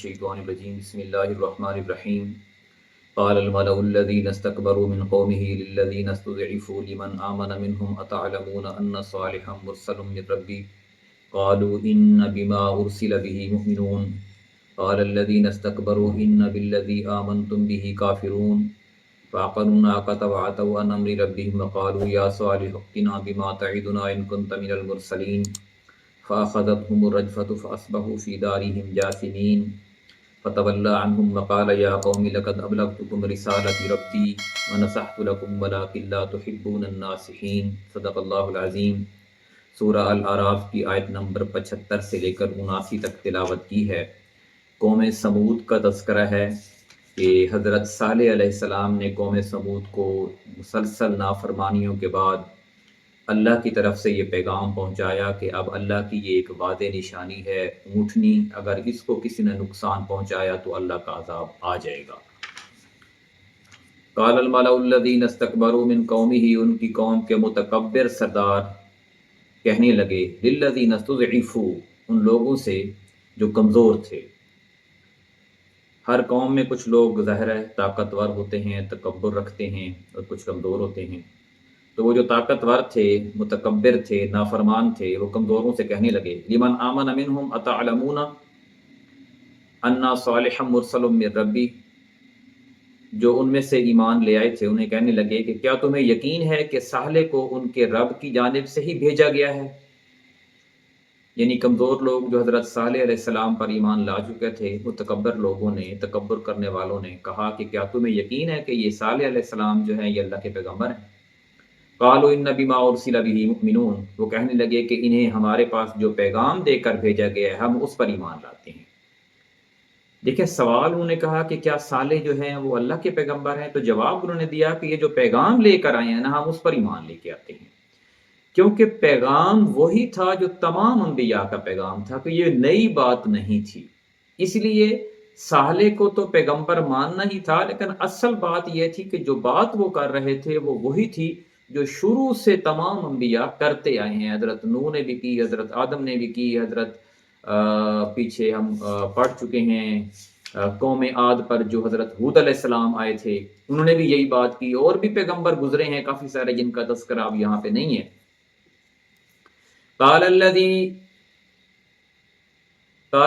الشیطان الرجیم بسم اللہ الرحمن الرحیم قال الملأ الذين استكبروا من قومه للذين استضعفوا لمن آمن منهم أتعلمون أن صالحا مرسل من ربي قالوا إن بما أرسل به مؤمنون قال الذين استكبروا إن بالذي آمنتم به كافرون فعقروا الناقة وعتوا عن أمر ربهم وقالوا يا صالح ائتنا بما تعدنا إن كنت من المرسلين فأخذتهم الرجفة فأصبحوا في دارهم جاثمين فتولى عنهم وقال يا قوم لقد أبلغتكم رسالة ربي ونصحت لكم ولكن لا تحبون الناصحين صدق اللہ العظیم۔ سورہ الاعراف کی آیت نمبر 75 سے لے کر 79 تک تلاوت کی ہے۔ قوم سمود کا تذکرہ ہے کہ حضرت صالح علیہ السلام نے قوم سمود کو مسلسل نافرمانیوں کے بعد اللہ کی طرف سے یہ پیغام پہنچایا کہ اب اللہ کی یہ ایک واضح نشانی ہے، اونٹنی اگر اس کو کسی نے نقصان پہنچایا تو اللہ کا عذاب آ جائے گا۔ قال الملأ الذين استكبروا من قومه، ان کی قوم کے متکبر سردار کہنے لگے للذین استضعفوا، ان لوگوں سے جو کمزور تھے۔ ہر قوم میں کچھ لوگ ظاہر ہے طاقتور ہوتے ہیں، تکبر رکھتے ہیں، اور کچھ کمزور ہوتے ہیں۔ تو وہ جو طاقتور تھے، متکبر تھے، نافرمان تھے، وہ کمزوروں سے کہنے لگے لمن آمن منہم اتعلمون انا صالحا مرسل من ربی، جو ان میں سے ایمان لے آئے تھے انہیں کہنے لگے کہ کیا تمہیں یقین ہے کہ صالح کو ان کے رب کی جانب سے ہی بھیجا گیا ہے؟ یعنی کمزور لوگ جو حضرت صالح علیہ السلام پر ایمان لا چکے تھے، متکبر لوگوں نے، تکبر کرنے والوں نے کہا کہ کیا تمہیں یقین ہے کہ یہ صالح علیہ السلام جو ہیں یہ اللہ کے پیغمبر ہیں؟ قالوا ان بما ارسل به مؤمنون، وہ کہنے لگے کہ انہیں ہمارے پاس جو پیغام دے کر بھیجا گیا ہے ہم اس پر ایمان لاتے ہیں۔ دیکھیں سوال انہوں نے کہا کہ کیا صالح جو ہیں وہ اللہ کے پیغمبر ہیں، تو جواب انہوں نے دیا کہ یہ جو پیغام لے کر آئے ہیں نا ہم اس پر ایمان لے کے آتے ہیں، کیونکہ پیغام وہی تھا جو تمام انبیاء کا پیغام تھا، کہ یہ نئی بات نہیں تھی۔ اس لیے صالح کو تو پیغمبر ماننا ہی تھا، لیکن اصل بات یہ تھی کہ جو بات وہ کر رہے تھے وہ وہی تھی جو شروع سے تمام انبیاء کرتے آئے ہیں۔ حضرت نوح نے بھی کی، حضرت آدم نے بھی کی، حضرت پیچھے ہم پڑھ چکے ہیں قوم عاد پر جو حضرت ہود علیہ السلام آئے تھے انہوں نے بھی یہی بات کی، اور بھی پیغمبر گزرے ہیں کافی سارے جن کا تذکرہ اب یہاں پہ نہیں ہے۔ قال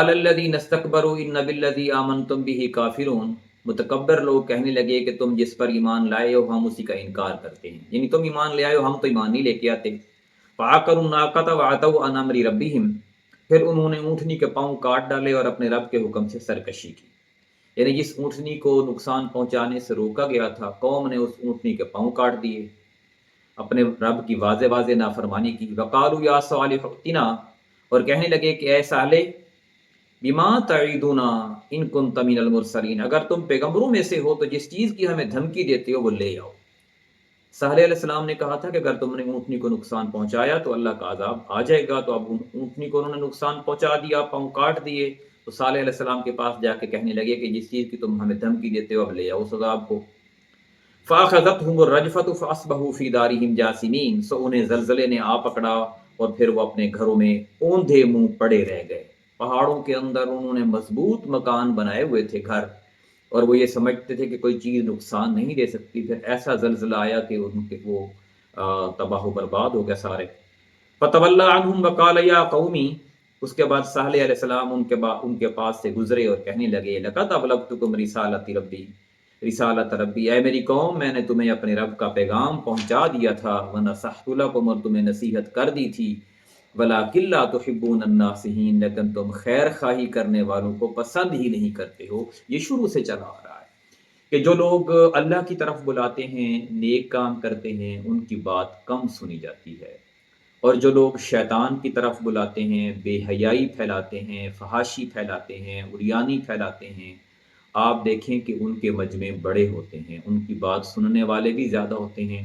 الذين استكبروا ان بالذي آمنتم به كافرون، متکبر لوگ کہنے لگے کہ تم جس پر ایمان لائے ہو ہم اسی کا انکار کرتے ہیں، یعنی تم ایمان لے آئے ہو ہم تو ایمان نہیں لے کے آتے۔ فعقروا الناقة وعتوا عن امر ربهم، پھر انہوں نے اونٹنی کے پاؤں کاٹ ڈالے اور اپنے رب کے حکم سے سرکشی کی، یعنی جس اونٹنی کو نقصان پہنچانے سے روکا گیا تھا قوم نے اس اونٹنی کے پاؤں کاٹ دیے، اپنے رب کی واضح نافرمانی کی۔ وقالوا یا صالح ائتنا، اور کہنے لگے کہ اے صالح بما تعیدنا ان کنت من المرسلین، اگر تم پیغمبروں میں سے ہو تو جس چیز کی ہمیں دھمکی دیتے ہو وہ لے آؤ۔ صالح علیہ السلام نے کہا تھا کہ اگر تم نے اونٹنی کو نقصان پہنچایا تو اللہ کا عذاب آ جائے گا، تو اب اونٹنی کو انہوں نے نقصان پہنچا دیا، پاؤں کاٹ دیے، تو صالح علیہ السلام کے پاس جا کے کہنے لگے کہ جس چیز کی تم ہمیں دھمکی دیتے ہو اب لے آؤ اس عذاب کو۔ فاخذتهم الرجفة فاصبحوا في دارهم جاثمین، سو انہیں زلزلے نے آ پکڑا اور پھر وہ اپنے گھروں میں اوندھے منہ پڑے رہ گئے۔ پہاڑوں کے اندر انہوں نے مضبوط مکان بنائے ہوئے تھے گھر، اور وہ یہ سمجھتے تھے کہ کوئی چیز نقصان نہیں دے سکتی، پھر ایسا زلزلہ آیا کہ ان کے وہ تباہ و برباد ہو گئے سارے۔ فتولی عنہم وقال یا قومی، اس کے بعد صالح علیہ السلام ان کے پاس سے گزرے اور کہنے لگے لقد ابلغتکم رسالت ربی، اے میری قوم میں نے تمہیں اپنے رب کا پیغام پہنچا دیا تھا، ونصحت لکم، اور تمہیں نصیحت کر دی تھی، وَلَٰكِن لَّا تُحِبُّونَ النَّاصِحِينَ، لیکن تم خیر خواہی کرنے والوں کو پسند ہی نہیں کرتے ہو۔ یہ شروع سے چلا آ رہا ہے کہ جو لوگ اللہ کی طرف بلاتے ہیں، نیک کام کرتے ہیں، ان کی بات کم سنی جاتی ہے، اور جو لوگ شیطان کی طرف بلاتے ہیں، بے حیائی پھیلاتے ہیں، فحاشی پھیلاتے ہیں، عریانی پھیلاتے ہیں، آپ دیکھیں کہ ان کے مجمع بڑے ہوتے ہیں، ان کی بات سننے والے بھی زیادہ ہوتے ہیں۔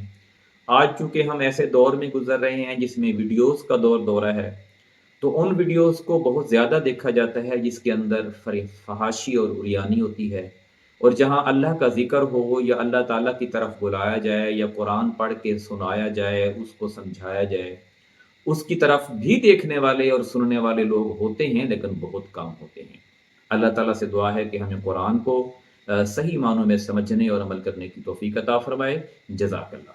آج چونکہ ہم ایسے دور میں گزر رہے ہیں جس میں ویڈیوز کا دورہ ہے، تو ان ویڈیوز کو بہت زیادہ دیکھا جاتا ہے جس کے اندر فحاشی اور عریانی ہوتی ہے، اور جہاں اللہ کا ذکر ہو یا اللہ تعالیٰ کی طرف بلایا جائے یا قرآن پڑھ کے سنایا جائے، اس کو سمجھایا جائے، اس کی طرف بھی دیکھنے والے اور سننے والے لوگ ہوتے ہیں لیکن بہت کم ہوتے ہیں۔ اللہ تعالیٰ سے دعا ہے کہ ہمیں قرآن کو صحیح معنوں میں سمجھنے اور عمل کرنے کی توفیق عطا فرمائے۔ جزاک اللہ۔